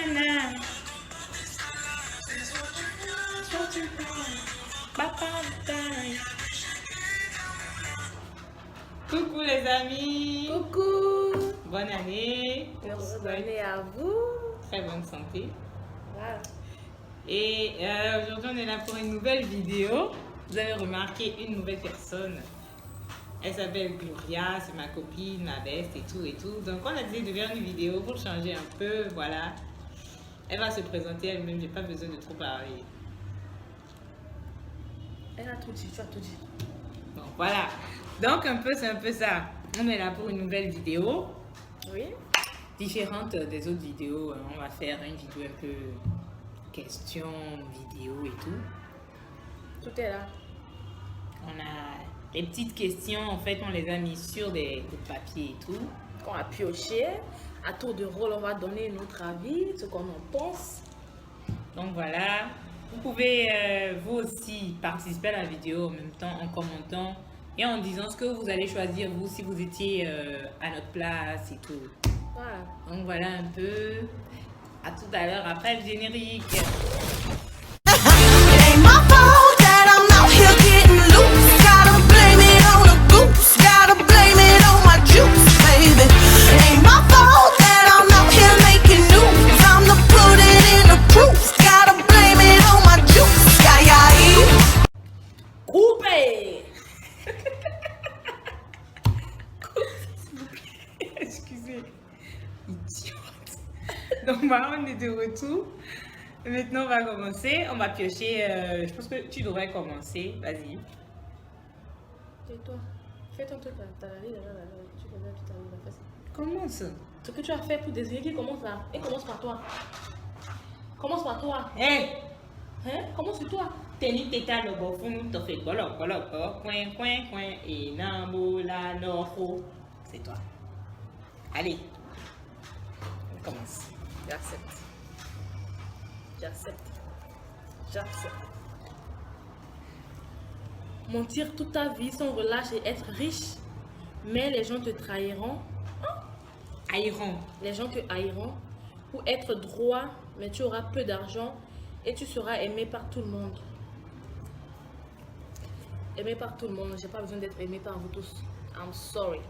Nana. Coucou les amis. Coucou. Bonne année. Bonne année à vous. Très bonne santé. Voilà. Et aujourd'hui on est là pour une nouvelle vidéo. Vous avez remarqué une nouvelle personne. Elle s'appelle Gloria, c'est ma copine, ma best et tout et tout. Donc on a décidé de faire une vidéo pour changer un peu, voilà. Elle va se présenter elle-même, j'ai pas besoin de trop parler. Elle a tout dit, tu as tout dit. Bon voilà. Donc c'est un peu ça. On est là pour une nouvelle vidéo. Oui. Différente des autres vidéos. On va faire une vidéo un peu questions, vidéo et tout. Tout est là. On a les petites questions, en fait, on les a mis sur des papiers et tout. On a pioché. À tour de rôle, on va donner notre avis, ce qu'on en pense. Donc voilà. Vous pouvez vous aussi participer à la vidéo en même temps en commentant et en disant ce que vous allez choisir vous si vous étiez à notre place et tout. Voilà. Donc voilà un peu. À tout à l'heure après le générique. Excusez, idiote. Donc voilà, on est de retour. Maintenant, on va commencer. On va piocher. Je pense que tu devrais commencer. Vas-y. Et toi, fais ton truc là. T'as la vie là, tu peux tout à l'heure. Commence. Ce que tu as fait pour désigner qui commence là. Et commence par toi. Commence par toi. Hé! Hein? Commence sur toi. Teni teta le bofun, te fait coin, et nambo la nofo. C'est toi. Allez. On commence. J'accepte. J'accepte. J'accepte. Mentir toute ta vie sans relâche et être riche, mais les gens te trahiront. Aïron. Les gens te haïront. Ou être droit, mais tu auras peu d'argent et tu seras aimé par tout le monde. Aimé par tout le monde. J'ai pas besoin d'être aimé par vous tous. I'm sorry.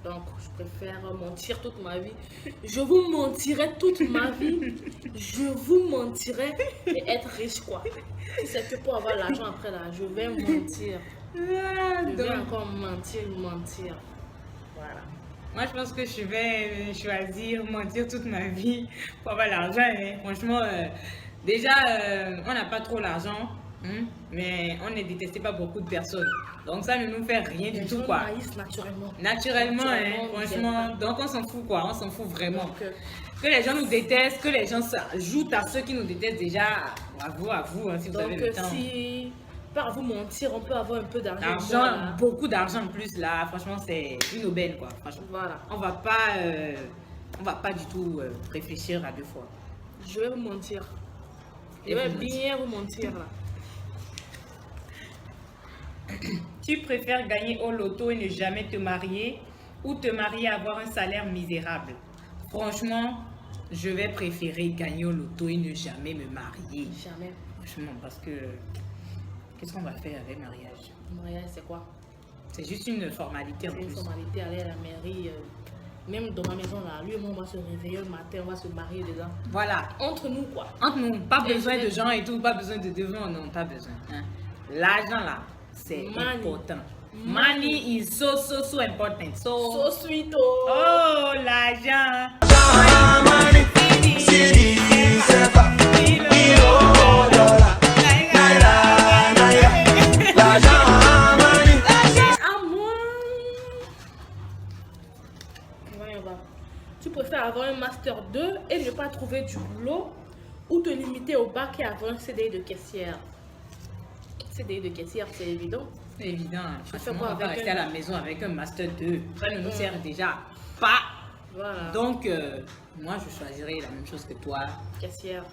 Donc, je préfère mentir toute ma vie. Je vous mentirai toute ma vie. Je vous mentirai et être riche, quoi. Si c'est que pour avoir l'argent après, là, je vais mentir. Je vais encore mentir. Voilà. Moi, je pense que je vais choisir mentir toute ma vie pour avoir l'argent. Hein. Franchement, déjà, on n'a pas trop l'argent, hein, mais on n'est détesté par beaucoup de personnes. Donc, ça ne nous fait rien du tout, quoi. Naturellement. Naturellement, hein, franchement. Donc, on s'en fout, quoi. On s'en fout vraiment. Donc, que les gens nous détestent, que les gens s'ajoutent à ceux qui nous détestent déjà. Bravo à vous, hein, si vous avez le temps. Si par vous mentir, on peut avoir un peu d'argent. L'argent, beaucoup d'argent en plus, là. Franchement, c'est une aubaine, quoi. Franchement. Voilà. On va pas du tout réfléchir à deux fois. Je vais vous mentir. Je vais bien vous mentir, là. Tu préfères gagner au loto et ne jamais te marier ou te marier et avoir un salaire misérable? Franchement, je vais préférer gagner au loto et ne jamais me marier. Jamais. Franchement, parce que qu'est-ce qu'on va faire avec le mariage? Le mariage, c'est quoi? C'est juste une formalité en C'est plus. une formalité, aller à la mairie. Même dans ma maison, là, lui et moi, on va se réveiller le matin, on va se marier dedans. Voilà. Entre nous, quoi. Entre nous, pas besoin de gens et tout, pas besoin de devants, non, pas besoin. Hein. L'argent là, c'est important. Money is so important. So sweet, oh. Oh, l'argent. Tu préfères avoir un master 2 et ne pas trouver du boulot ou te limiter au bac et avoir un CDI de caissière? CDI de caissière, c'est évident. C'est évident. Franchement, On va rester à la maison avec un master 2. Ça ne nous sert déjà pas. Voilà. Donc, moi, je choisirais la même chose que toi. Caissière.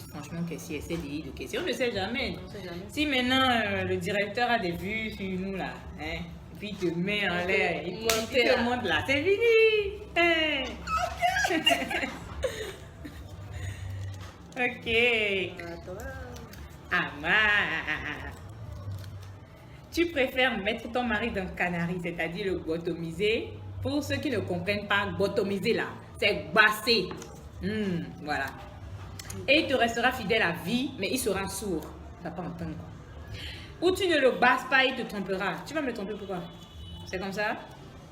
Franchement, caissière, CDI de caissière, on ne sait jamais. On sait jamais. Si maintenant le directeur a des vues sur nous là, hein, et puis il te met en l'air, il te montre là, c'est fini. Hein. Ok. À toi. Ama. Tu préfères mettre ton mari dans le canari, c'est-à-dire le botomiser. Pour ceux qui ne comprennent pas, botomiser là, c'est basser. Voilà. Et il te restera fidèle à vie, mais il sera sourd. Il ne va pas entendre quoi. Ou tu ne le basses pas, il te trompera. Tu vas me tromper pourquoi? C'est comme ça?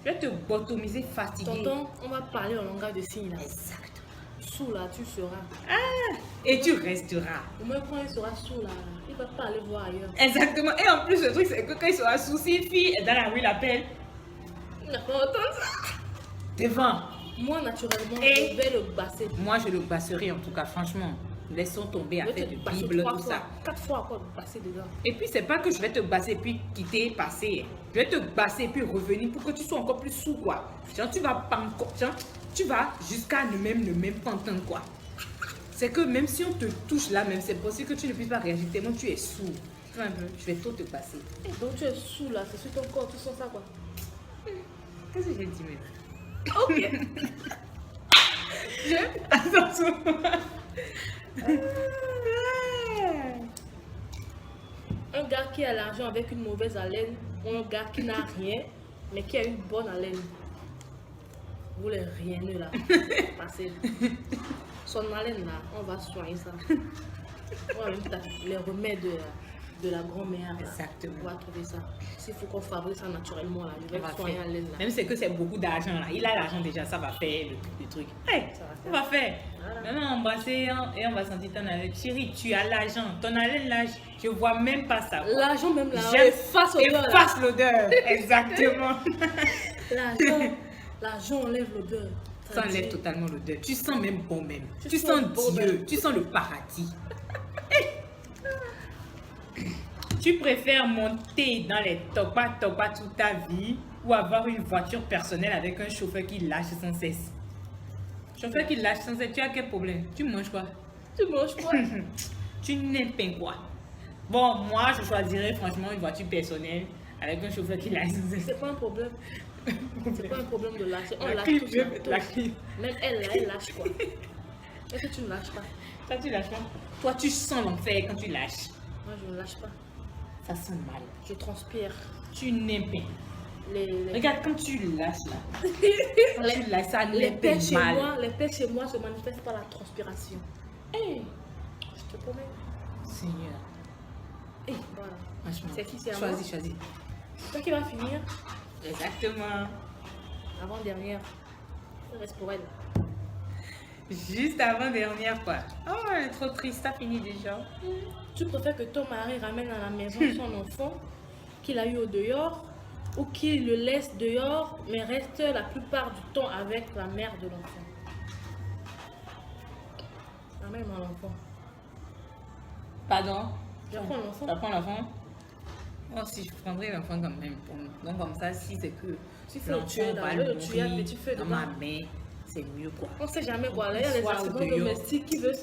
Je vais te botomiser fatigué. Tonton, on va parler en langage de signes là. Exactement. Sous là, tu seras. Et tu resteras. Au moins quand il sera sous là, il va pas aller voir ailleurs. Exactement. Et en plus, le truc, c'est que quand il sera sous ses filles, dans la rue, il appelle. Il n'a pas entendu ça. Devant. Moi, naturellement, Et- je vais le basser. Moi, je le basserai en tout cas, franchement. Laissons tomber Je vais affaire te de basser Bible, 3 tout fois, ça. 4 fois encore basser dedans. Et puis, c'est pas que je vais te basser puis quitter, passer. Je vais te basser puis revenir pour que tu sois encore plus sous, quoi. Genre, tu vas pas encore. Genre, tu vas jusqu'à ne même pas entendre, quoi. C'est que même si on te touche là, même, c'est possible que tu ne puisses pas réagir tellement tu es sourd. Tu vois un peu, je vais tout te passer. Donc tu es sous là, c'est sur ton corps, tu sens ça quoi. Qu'est-ce que j'ai dit, même? Ok. Attention. Un gars qui a l'argent avec une mauvaise haleine ou un gars qui n'a rien mais qui a une bonne haleine. Vous les rieneux là. Passez. Son haleine là, on va soigner ça. On va même les remèdes de la grand-mère. là. Exactement. On va trouver ça. S'il faut qu'on fabrique ça naturellement là, je On vais va soigner faire. haleine là. Même si c'est que c'est beaucoup d'argent là. Il a l'argent déjà, ça va faire le truc. Hey, Ça va on va faire. Voilà. Maintenant, embrasser et on va sentir ton haleine. Chérie, tu as l'argent. Ton haleine là, je vois même pas ça. L'argent même là, J'aime- efface l'odeur. là. Efface l'odeur. Exactement. L'argent enlève l'odeur. Ça enlève totalement l'odeur. Tu sens même bon même. Tu Tu sens sens bon Dieu. même. Tu sens le paradis. Tu préfères monter dans les topas toute ta vie ou avoir une voiture personnelle avec un chauffeur qui lâche sans cesse? Chauffeur qui lâche sans cesse, tu as quel problème? Tu manges quoi? Tu manges quoi? Tu n'aimes pas quoi? Bon, moi, je choisirais franchement une voiture personnelle avec un chauffeur qui lâche sans cesse. C'est pas un problème. C'est pas un problème de lâcher. On La lâche clim, tous je vais là, mettre tous. la clim. Même elle là, elle lâche quoi? Est-ce que tu ne lâches pas? Toi, tu lâches pas. Toi, tu sens l'enfer quand tu lâches. Moi, je ne lâche pas. Ça sent mal. Je transpire. Tu n'aimes pas. Les Regarde, quand tu lâches là, quand tu lâches, ça les n'aime pères chez mal. moi, les pères chez moi se manifestent par la transpiration. Hey, je te promets. Seigneur, Hey, voilà. franchement. C'est qui, c'est à Choisis, choisis. C'est toi qui vas finir. Exactement. Avant-dernière. Il reste pour elle. Juste avant-dernière, quoi. Oh, elle est trop triste, t'as fini déjà. Tu préfères que ton mari ramène à la maison son enfant qu'il a eu au dehors ou qu'il le laisse dehors mais reste la plupart du temps avec la mère de l'enfant? Ramène-moi l'enfant. Pardon? Je prends l'enfant. Tu prends l'enfant? Oh, si je prendrais l'enfant quand même. Donc, comme ça, si c'est que Tu fais le tuer, l'enfant là, va je vais le le tuer, mourir mais tu fais dans dedans. ma main, c'est mieux, quoi. On sait jamais quoi. Là, il y a les Soit au accidents dehors. domestiques qui veulent.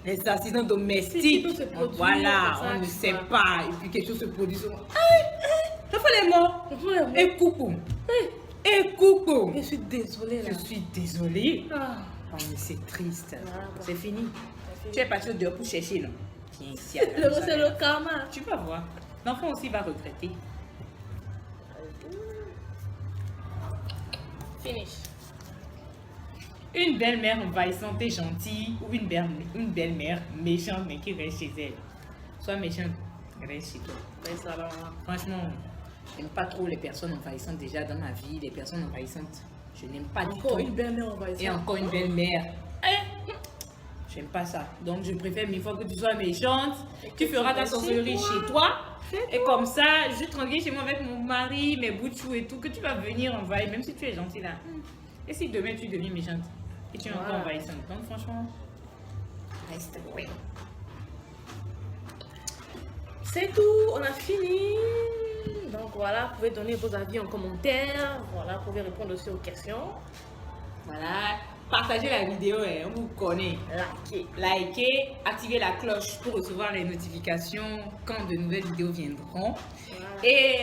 Les accidents Si, domestiques, qui peut se produire voilà, comme ça, on ne tu sait vois. pas. Et puis quelque chose se produit sur moi. L'enfant est mort. Et coucou. Et coucou. Je suis désolée là. Je suis désolée. Ah, Oh, mais c'est triste. Voilà. C'est fini. c'est Tu es parti au dehors pour chercher, non? Viens ici à la fini. maison. C'est le karma. Tu vas voir. L'enfant aussi va regretter. Finish. Une belle-mère envahissante et gentille ou une belle-mère méchante mais qui reste chez elle. Sois méchante, reste chez toi. Reste là, maman. Franchement, j'aime pas trop les personnes envahissantes déjà dans ma vie. Les personnes envahissantes, je n'aime pas du Encore tout. une belle-mère, on va essayer. Et encore une belle-mère. J'aime pas ça. Donc je préfère mille fois que tu sois méchante. Tu feras ta sorcellerie chez toi. Et comme ça, je suis tranquille chez moi avec mon mari, mes bouts de chou et tout, que tu vas venir envahir, même si tu es gentille là. Et si demain tu deviens méchante et tu es encore Voilà. envahissante. Donc franchement, reste loin. C'est tout, on a fini. Donc voilà, vous pouvez donner vos avis en commentaire. Voilà, vous pouvez répondre aussi aux questions. Voilà. Partagez la vidéo, on vous connaît. Likez, activez la cloche pour recevoir les notifications quand de nouvelles vidéos viendront. Voilà. Et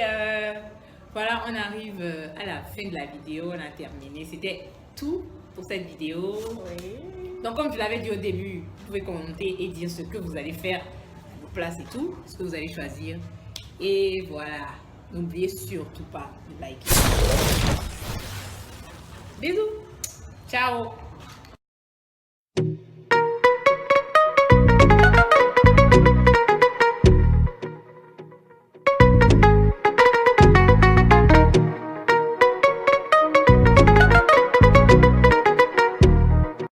voilà, on arrive à la fin de la vidéo, on a terminé. C'était tout pour cette vidéo. Oui. Donc, comme je l'avais dit au début, vous pouvez commenter et dire ce que vous allez faire à vos places et tout, ce que vous allez choisir. Et voilà, n'oubliez surtout pas de liker. Bisous, ciao.